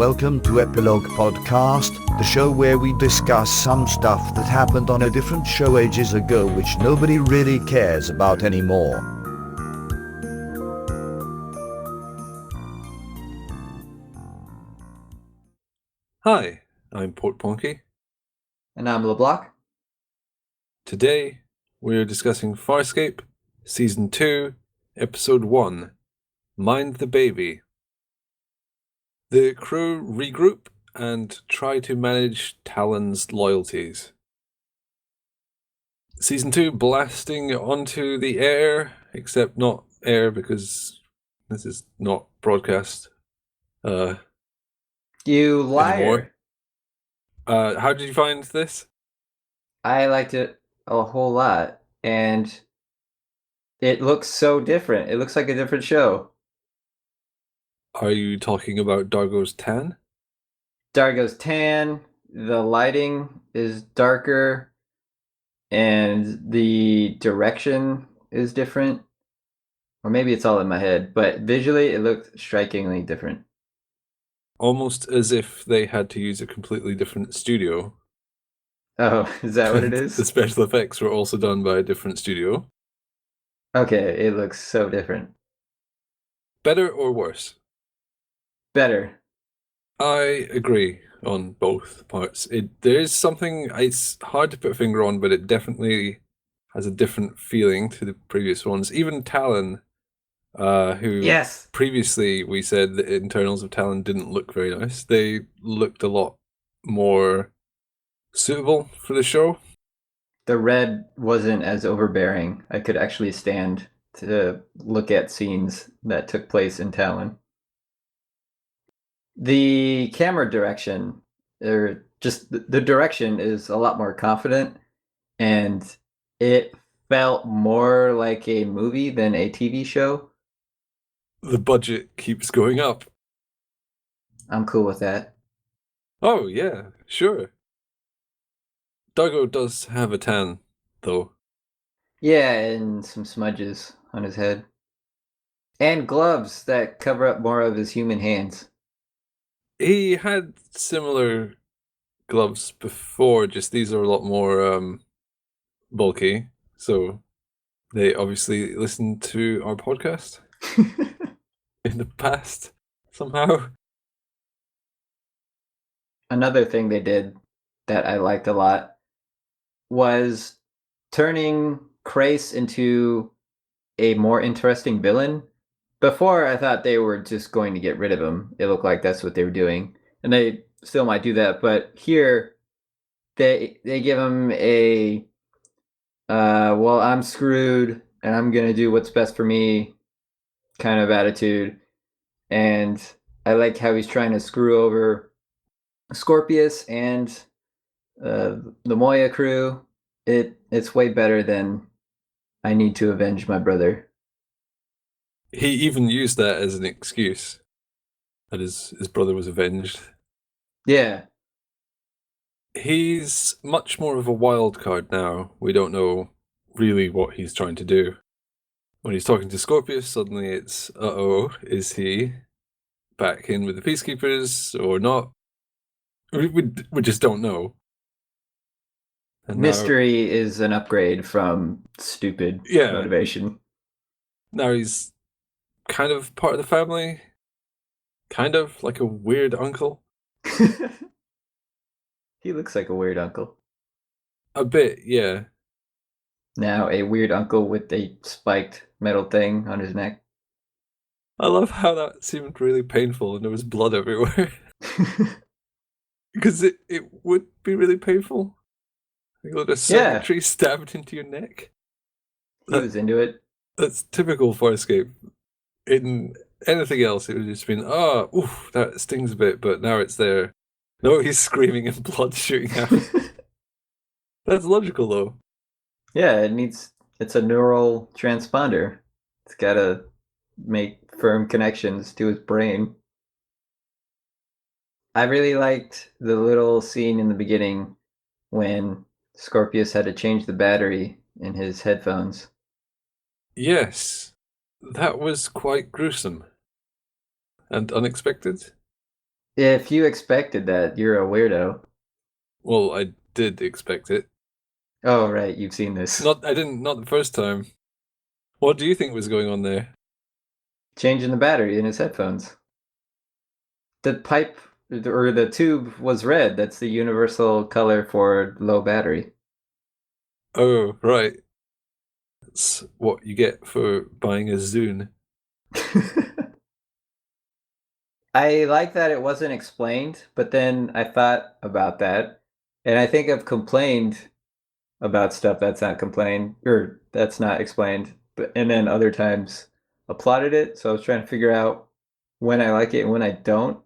Welcome to Epilogue Podcast, the show where we discuss some stuff that happened on a different show ages ago which nobody really cares about anymore. Hi, I'm Portponky. And I'm LeBloc. Today, we're discussing Farscape, Season 2, Episode 1, Mind the Baby. The crew regroup and try to manage Talon's loyalties. Season 2 blasting onto the air, except not air because this is not broadcast. You liar. Anymore. How did you find this? I liked it a whole lot, and it looks so different. It looks like a different show. Are you talking about Dargo's tan? Dargo's tan, the lighting is darker, and the direction is different. Or maybe it's all in my head, but visually it looked strikingly different. Almost as if they had to use a completely different studio. Oh, is that what it The is? special effects were also done by a different studio. Okay, it looks so different. Better or worse? Better. I agree on both parts. There is something, it's hard to put a finger on, but it definitely has a different feeling to the previous ones. Even Talon, who Yes. previously we said the internals of Talon didn't look very nice. They looked a lot more suitable for the show. The red wasn't as overbearing. I could actually stand to look at scenes that took place in Talon. The camera direction, or just the direction, is a lot more confident, and it felt more like a movie than a TV show. The budget keeps going up. I'm cool with that. Oh, yeah, sure. Dargo does have a tan, though. Yeah, and some smudges on his head. And gloves that cover up more of his human hands. He had similar gloves before, just these are a lot more bulky. So they obviously listened to our podcast in the past somehow. Another thing they did that I liked a lot was turning Krace into a more interesting villain. Before, I thought they were just going to get rid of him. It looked like that's what they were doing. And they still might do that. But here, they give him a, well, I'm screwed, and I'm going to do what's best for me kind of attitude. And I like how he's trying to screw over Scorpius and the Moya crew. It's way better than I need to avenge my brother. He even used that as an excuse that his brother was avenged. Yeah. He's much more of a wild card now. We don't know really what he's trying to do. When he's talking to Scorpius, suddenly it's, is he back in with the Peacekeepers or not? We just don't know. And mystery is an upgrade from stupid motivation. Now he's kind of part of the family. Kind of like a weird uncle. He looks like a weird uncle. A bit, yeah. Now a weird uncle with a spiked metal thing on his neck. I love how that seemed really painful and there was blood everywhere. Because it would be really painful. You got a circuitry stabbed into your neck. He was into it. That's typical Farscape. In anything else, it would have just been, oof, that stings a bit, but now it's there. No, he's screaming and blood shooting out. That's logical, though. Yeah, it's a neural transponder. It's gotta make firm connections to his brain. I really liked the little scene in the beginning when Scorpius had to change the battery in his headphones. Yes, that was quite gruesome and unexpected. If you expected that, you're a weirdo. Well, I did expect it. Oh, right, you've seen this. Not the first time. What do you think was going on there? Changing the battery in his headphones. The pipe or the tube was red. That's the universal color for low battery. Oh, right. That's what you get for buying a Zune. I like that it wasn't explained, but then I thought about that, and I think I've complained about stuff that's not complained or that's not explained, but and then other times applauded it. So I was trying to figure out when I like it and when I don't,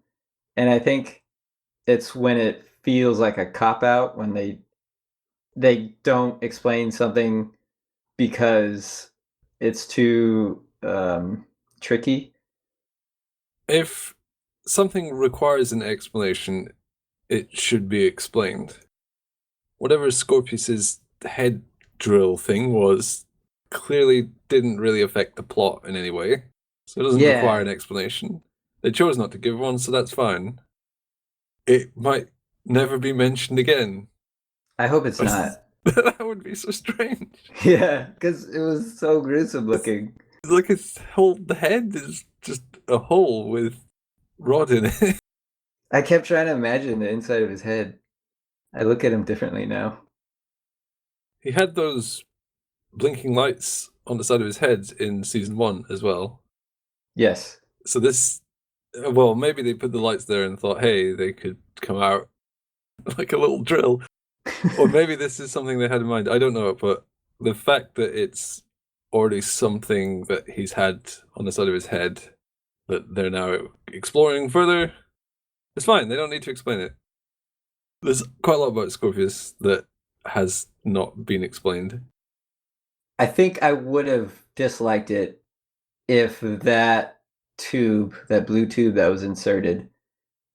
and I think it's when it feels like a cop out when they don't explain something because it's too tricky. If something requires an explanation, it should be explained. Whatever Scorpius's head drill thing was clearly didn't really affect the plot in any way, so it doesn't require an explanation. They chose not to give one, so that's fine. It might never be mentioned again. I hope it's not. That would be so strange. Yeah, because it was so gruesome looking. Look, the head is just a hole with rod in it. I kept trying to imagine the inside of his head. I look at him differently now. He had those blinking lights on the side of his head in season 1 as well. Yes. So this, well, maybe they put the lights there and thought, hey, they could come out like a little drill. Or maybe this is something they had in mind. I don't know, but the fact that it's already something that he's had on the side of his head that they're now exploring further, it's fine. They don't need to explain it. There's quite a lot about Scorpius that has not been explained. I think I would have disliked it if that tube, that blue tube that was inserted.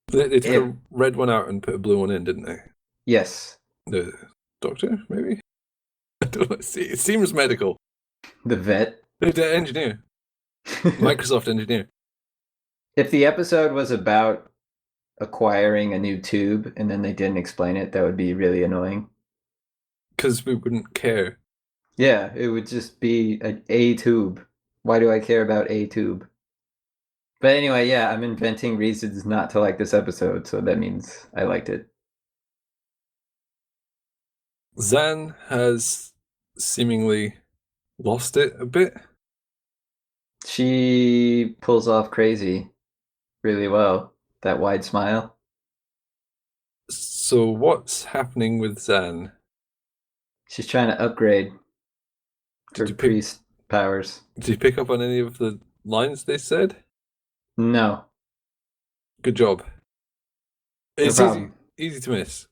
They took a red one out and put a blue one in, didn't they? Yes. The doctor, maybe? I don't know. It seems medical. The vet. The engineer. Microsoft engineer. If the episode was about acquiring a new tube and then they didn't explain it, that would be really annoying. Because we wouldn't care. Yeah, it would just be a tube. Why do I care about a tube? But anyway, yeah, I'm inventing reasons not to like this episode, so that means I liked it. Zan has seemingly lost it a bit. She pulls off crazy really well. That wide smile. So what's happening with Zan? She's trying to upgrade her priest powers. Did you pick up on any of the lines they said? No. Good job. It's No easy to miss.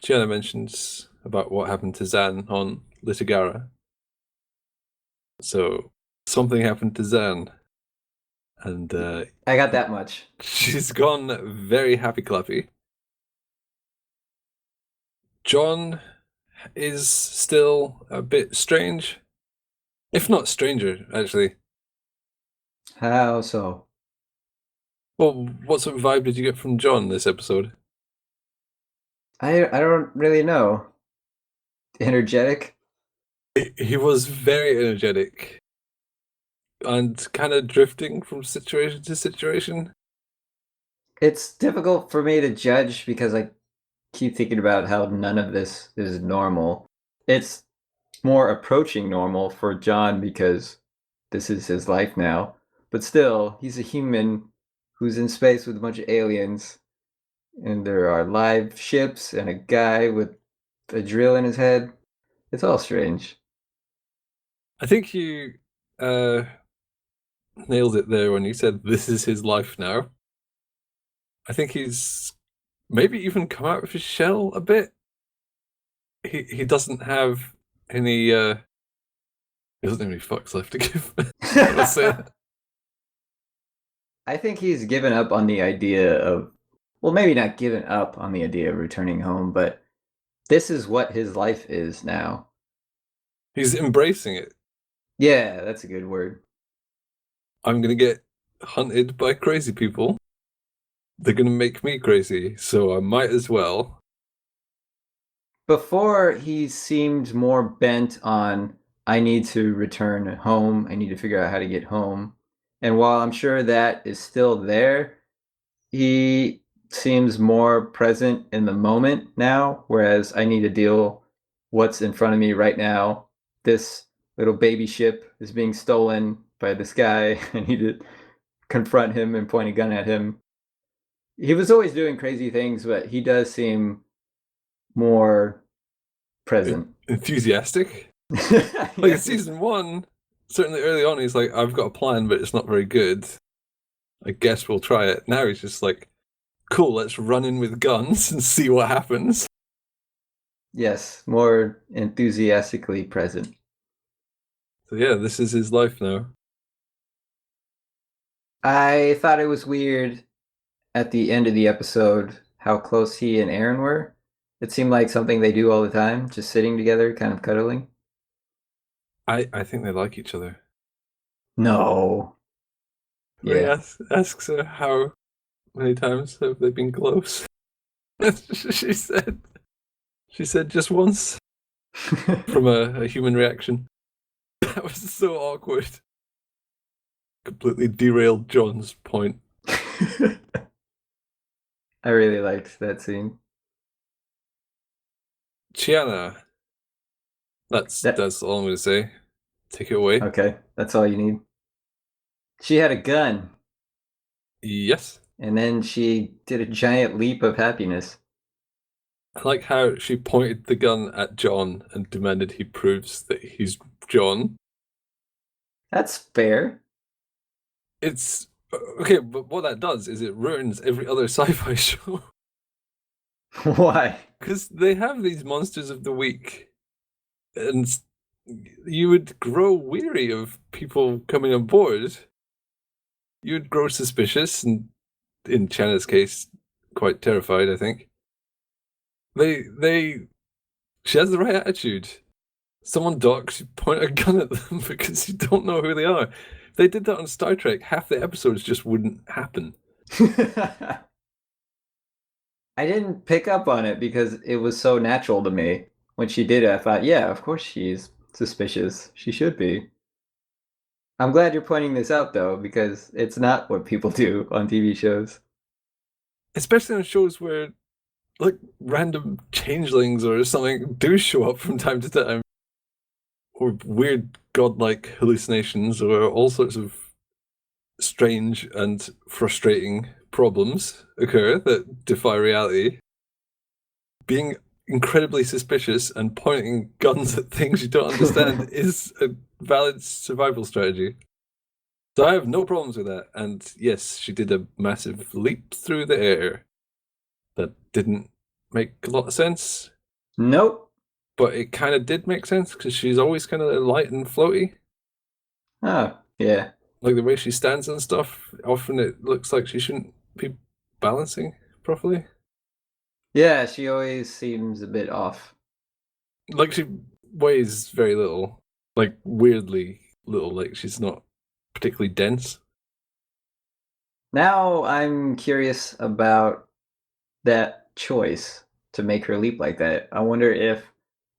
Gianna mentions about what happened to Zan on Litigara. So something happened to Zan. And I got that much. She's gone very happy clappy. John is still a bit strange. If not stranger, actually. How so? Well, what sort of vibe did you get from John this episode? I don't really know. Energetic? He was very energetic. And kind of drifting from situation to situation. It's difficult for me to judge because I keep thinking about how none of this is normal. It's more approaching normal for John because this is his life now. But still, he's a human who's in space with a bunch of aliens. And there are live ships and a guy with a drill in his head. It's all strange. I think you nailed it there when you said this is his life now. I think he's maybe even come out of his shell a bit. He doesn't have any he doesn't have any fucks left to give. Let's say that. I think he's given up on the idea of, well, maybe not given up on the idea of returning home, but this is what his life is now. He's embracing it. Yeah, that's a good word. I'm gonna get hunted by crazy people. they're going to make me crazy, so I might as well. Before, he seemed more bent on, I need to return home. I need to figure out how to get home. And while I'm sure that is still there, he seems more present in the moment now, whereas I need to deal what's in front of me right now. This little baby ship is being stolen by this guy. I need to confront him and point a gun at him. He was always doing crazy things, but he does seem more present. Enthusiastic? Yeah. Like in season 1, certainly early on, he's like, I've got a plan, but it's not very good. I guess we'll try it. Now he's just like, cool, let's run in with guns and see what happens. Yes, more enthusiastically present. So yeah, this is his life now. I thought it was weird at the end of the episode how close he and Aaron were. It seemed like something they do all the time, just sitting together, kind of cuddling. I think they like each other. No. Ray Yeah. asks her how many times have they been close. she said just once from a human reaction. That was so awkward. Completely derailed John's point. I really liked that scene. Chiana. That's all I'm going to say. Take it away. Okay, that's all you need. She had a gun. Yes. And then she did a giant leap of happiness. I like how she pointed the gun at John and demanded he proves that he's John. That's fair. It's okay, but what that does is it ruins every other sci-fi show. Why? Because they have these monsters of the week, and you would grow weary of people coming on board. You would grow suspicious, and in Chana's case, quite terrified, I think. She has the right attitude. Someone docks, you point a gun at them because you don't know who they are. If they did that on Star Trek, half the episodes just wouldn't happen. I didn't pick up on it because it was so natural to me. When she did it, I thought, yeah, of course she's suspicious. She should be. I'm glad you're pointing this out, though, because it's not what people do on TV shows. Especially on shows where, like, random changelings or something do show up from time to time. Or weird godlike hallucinations or all sorts of strange and frustrating problems occur that defy reality. Being incredibly suspicious and pointing guns at things you don't understand is a valid survival strategy. So I have no problems with that. And yes, she did a massive leap through the air that didn't make a lot of sense. Nope. But it kind of did make sense because she's always kind of light and floaty. Oh, yeah. Like the way she stands and stuff, often it looks like she shouldn't be balancing properly. Yeah, she always seems a bit off. Like she weighs very little. Like weirdly little, like she's not particularly dense. Now I'm curious about that choice to make her leap like that. I wonder if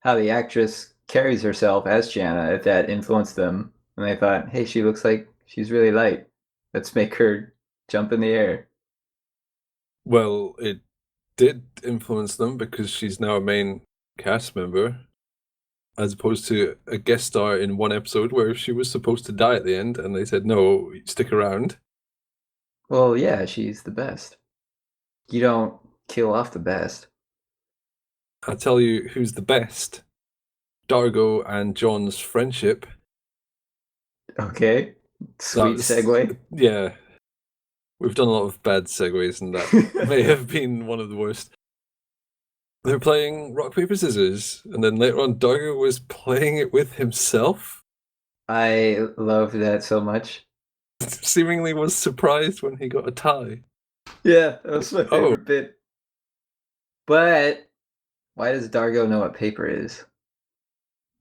how the actress carries herself as Jana, if that influenced them. And they thought, hey, she looks like she's really light. Let's make her jump in the air. Well, it did influence them because she's now a main cast member, as opposed to a guest star in one episode where she was supposed to die at the end, and they said, no, stick around. Well, yeah, she's the best. You don't kill off the best. I'll tell you who's the best. Dargo and John's friendship. Okay. Sweet segue. Yeah. We've done a lot of bad segues, and that may have been one of the worst. They're playing rock, paper, scissors, and then later on, Dargo was playing it with himself. I love that so much. Seemingly was surprised when he got a tie. Yeah, that was my favorite bit. But why does Dargo know what paper is?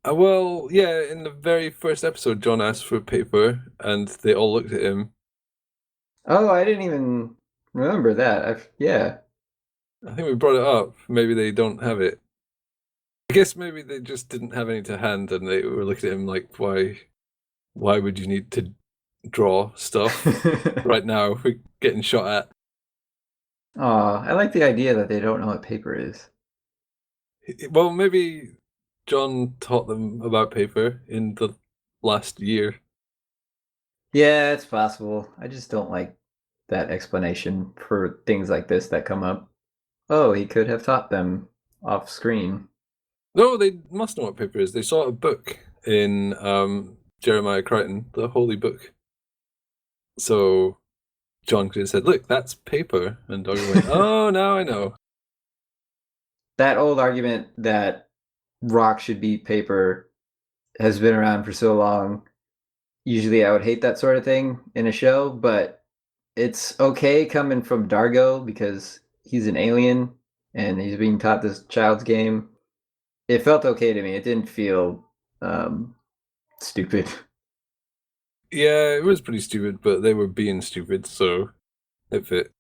Well, yeah, in the very first episode, John asked for paper, and they all looked at him. Oh, I didn't even remember that. Yeah. I think we brought it up. Maybe they don't have it. I guess maybe they just didn't have any to hand, and they were looking at him like, why would you need to draw stuff right now? We're getting shot at. Aw, I like the idea that they don't know what paper is. Well, maybe John taught them about paper in the last year. Yeah, it's possible. I just don't like that explanation for things like this that come up. Oh, he could have taught them off screen. No, they must know what paper is. They saw a book in Jeremiah Crichton, the Holy Book. So John could have said, "Look, that's paper," and Doggy went, "Oh, now I know." That old argument that rock should be paper has been around for so long. Usually I would hate that sort of thing in a show, but it's okay coming from Dargo because he's an alien and he's being taught this child's game. It felt okay to me. It didn't feel stupid. Yeah, it was pretty stupid, but they were being stupid, so it fit.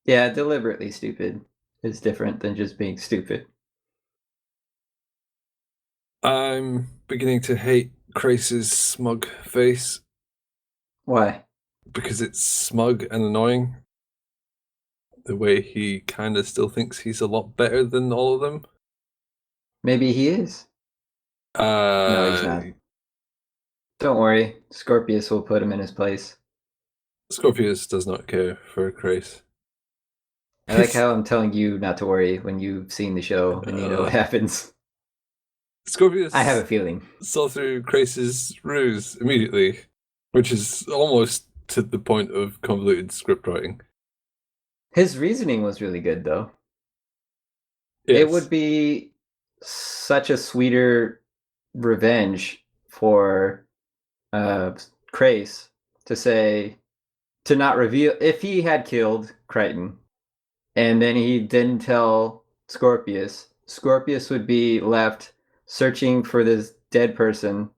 Yeah, deliberately stupid is different than just being stupid. I'm beginning to hate Crace's smug face Why? because it's smug and annoying. The way he kind of still thinks he's a lot better than all of them. Maybe he is. No, he's not. Don't worry. Scorpius will put him in his place. Scorpius does not care for Crace. I like how I'm telling you not to worry when you've seen the show and you know what happens. Scorpius I have a feeling. saw through Crace's ruse immediately, which is almost to the point of convoluted script writing. His reasoning was really good, though. Yes. It would be such a sweeter revenge for Crace to not reveal if he had killed Crichton and then he didn't tell Scorpius. Scorpius would be left searching for this dead person,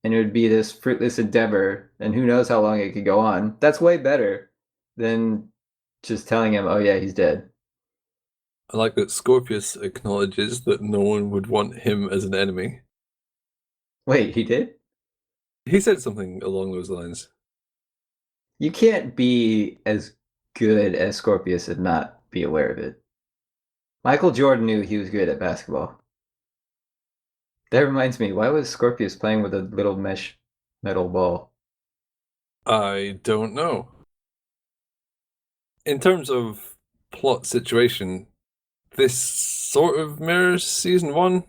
and it would be this fruitless endeavor, and who knows how long it could go on. That's way better than just telling him, "Oh yeah, he's dead." I like that Scorpius acknowledges that no one would want him as an enemy. Wait, he did? He said something along those lines. You can't be as good as Scorpius and not be aware of it. Michael Jordan knew he was good at basketball. That reminds me, why was Scorpius playing with a little mesh metal ball? I don't know. In terms of plot situation, this sort of mirrors season 1.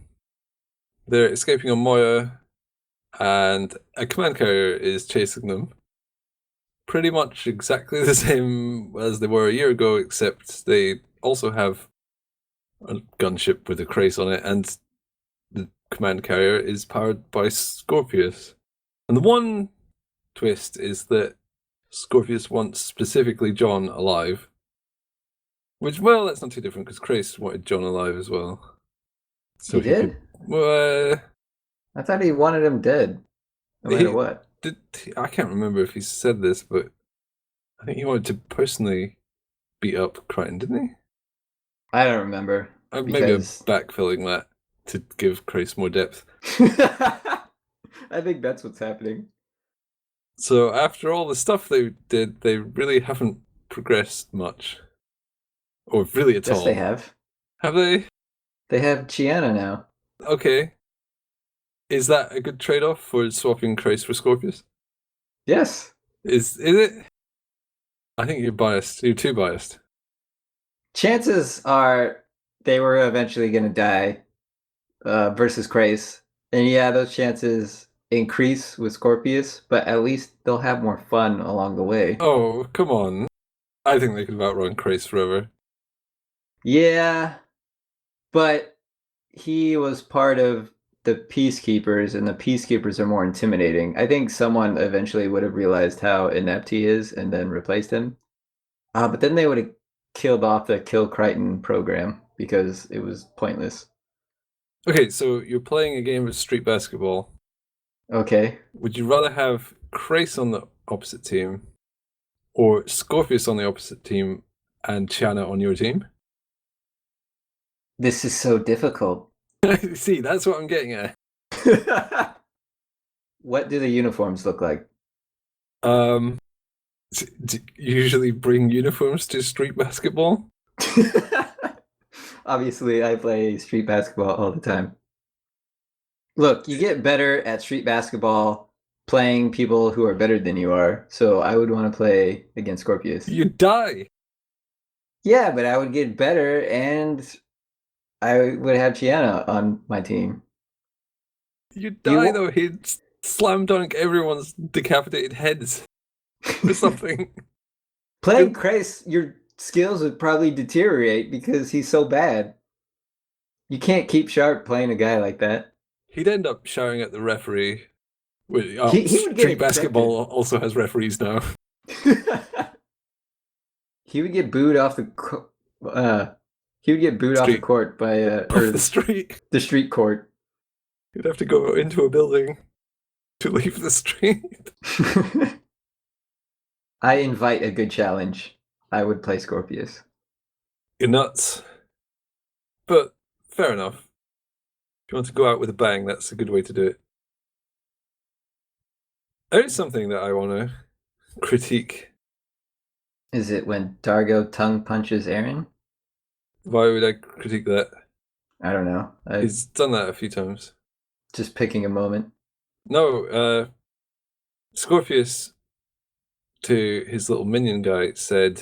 They're escaping on Moya, and a command carrier is chasing them. Pretty much exactly the same as they were a year ago, except they also have a gunship with a Crace on it, and the command carrier is powered by Scorpius. And the one twist is that Scorpius wants specifically John alive. Which, well, that's not too different because Crace wanted John alive as well. So he did? I thought he wanted him dead, no matter what. I can't remember if he said this, but I think he wanted to personally beat up Crichton, didn't he? I don't remember. Maybe I'm backfilling that to give Crace more depth. I think that's what's happening. So after all the stuff they did, they really haven't progressed much. Or really at all. Yes, they have. Have they? They have Chiana now. Okay. Is that a good trade-off for swapping Crace for Scorpius? Yes. Is it? I think you're biased. You're too biased. Chances are they were eventually going to die versus Crace. And yeah, those chances increase with Scorpius, but at least they'll have more fun along the way. Oh, come on. I think they could have outrun Crace forever. Yeah, but he was part of the Peacekeepers, and the Peacekeepers are more intimidating. I think someone eventually would have realized how inept he is and then replaced him. But then they would have killed off the Kill Crichton program because it was pointless. Okay, so you're playing a game of street basketball. Okay. Would you rather have Crace on the opposite team or Scorpius on the opposite team and Chiana on your team. This is so difficult. See, that's what I'm getting at. What do the uniforms look like? Do you usually bring uniforms to street basketball? Obviously, I play street basketball all the time. Look, you get better at street basketball playing people who are better than you are, so I would want to play against Scorpius. You die. Yeah, but I would get better, and I would have Chiana on my team. You die, though. He'd slam dunk everyone's decapitated heads or something. Playing Chris, your skills would probably deteriorate because he's so bad. You can't keep sharp playing a guy like that. He'd end up shouting at the referee. He would get Street basketball also has referees now. He would get booed off the he would get booed off the court by or the street. The street court. You'd have to go into a building to leave the street. I invite a good challenge. I would play Scorpius. You're nuts. But fair enough. If you want to go out with a bang, that's a good way to do it. There is something that I want to critique. Is it when Dargo tongue punches Aaron? Why would I critique that? I don't know. He's done that a few times. Just picking a moment. No, Scorpius, to his little minion guy, said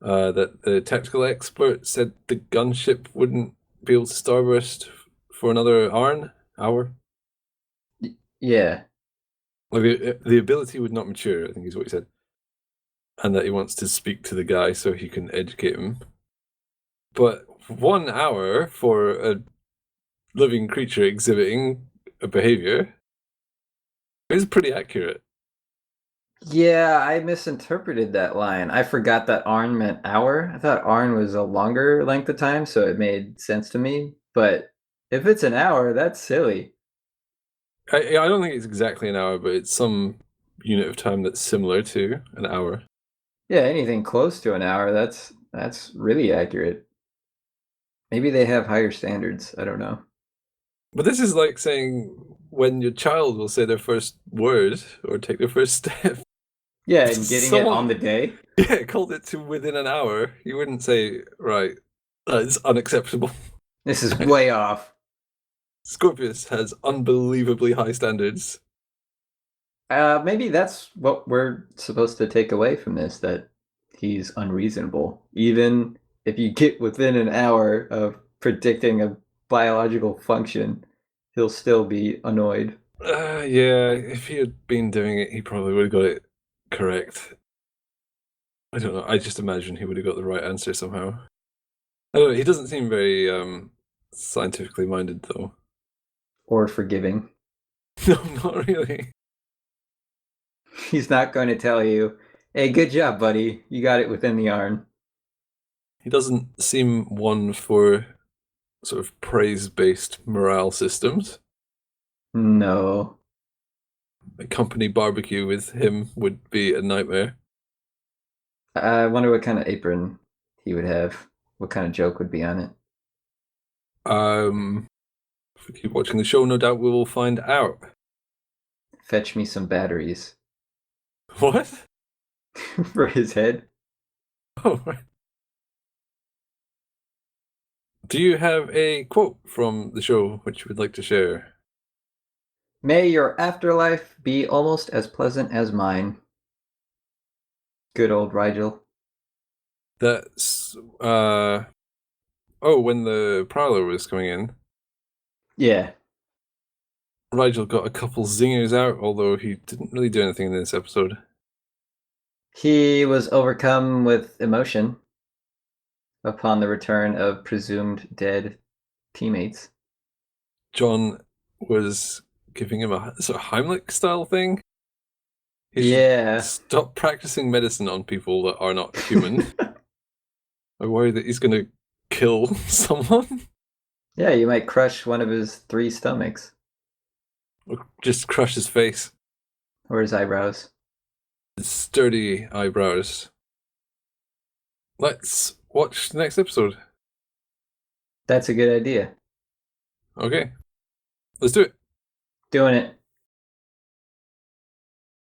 that the tactical expert said the gunship wouldn't be able to starburst for another hour. Yeah. Like the ability would not mature, I think is what he said. And that he wants to speak to the guy so he can educate him. But 1 hour for a living creature exhibiting a behavior is pretty accurate. Yeah, I misinterpreted that line. I forgot that Arn meant hour. I thought Arn was a longer length of time, so it made sense to me. But if it's an hour, that's silly. I don't think it's exactly an hour, but it's some unit of time that's similar to an hour. Yeah, anything close to an hour, that's really accurate. Maybe they have higher standards. I don't know. But this is like saying when your child will say their first word or take their first step. Yeah, and getting it on the day. Yeah, called it to within an hour. You wouldn't say, right, it's unacceptable. This is way off. Scorpius has unbelievably high standards. Maybe that's what we're supposed to take away from this, that he's unreasonable. Even if you get within an hour of predicting a biological function, he'll still be annoyed. Yeah, if he had been doing it, he probably would have got it correct. I don't know. I just imagine he would have got the right answer somehow. I don't know. He doesn't seem very scientifically minded, though. Or forgiving. No, not really. He's not going to tell you, hey, good job, buddy. You got it within the Arn. He doesn't seem one for sort of praise-based morale systems. No. A company barbecue with him would be a nightmare. I wonder what kind of apron he would have. What kind of joke would be on it? If we keep watching the show, no doubt we will find out. Fetch me some batteries. What? For his head? Oh, right. Do you have a quote from the show which you would like to share? May your afterlife be almost as pleasant as mine. Good old Rigel. That's when the Prowler was coming in. Yeah. Rigel got a couple zingers out, although he didn't really do anything in this episode. He was overcome with emotion upon the return of presumed dead teammates. John was giving him a sort of Heimlich style thing. He Yeah. stop practicing medicine on people that are not human. I worry that he's going to kill someone. Yeah, you might crush one of his 3 stomachs. Or just crush his face. Or his eyebrows. His sturdy eyebrows. let's watch the next episode. That's a good idea. Okay. Let's do it. Doing it.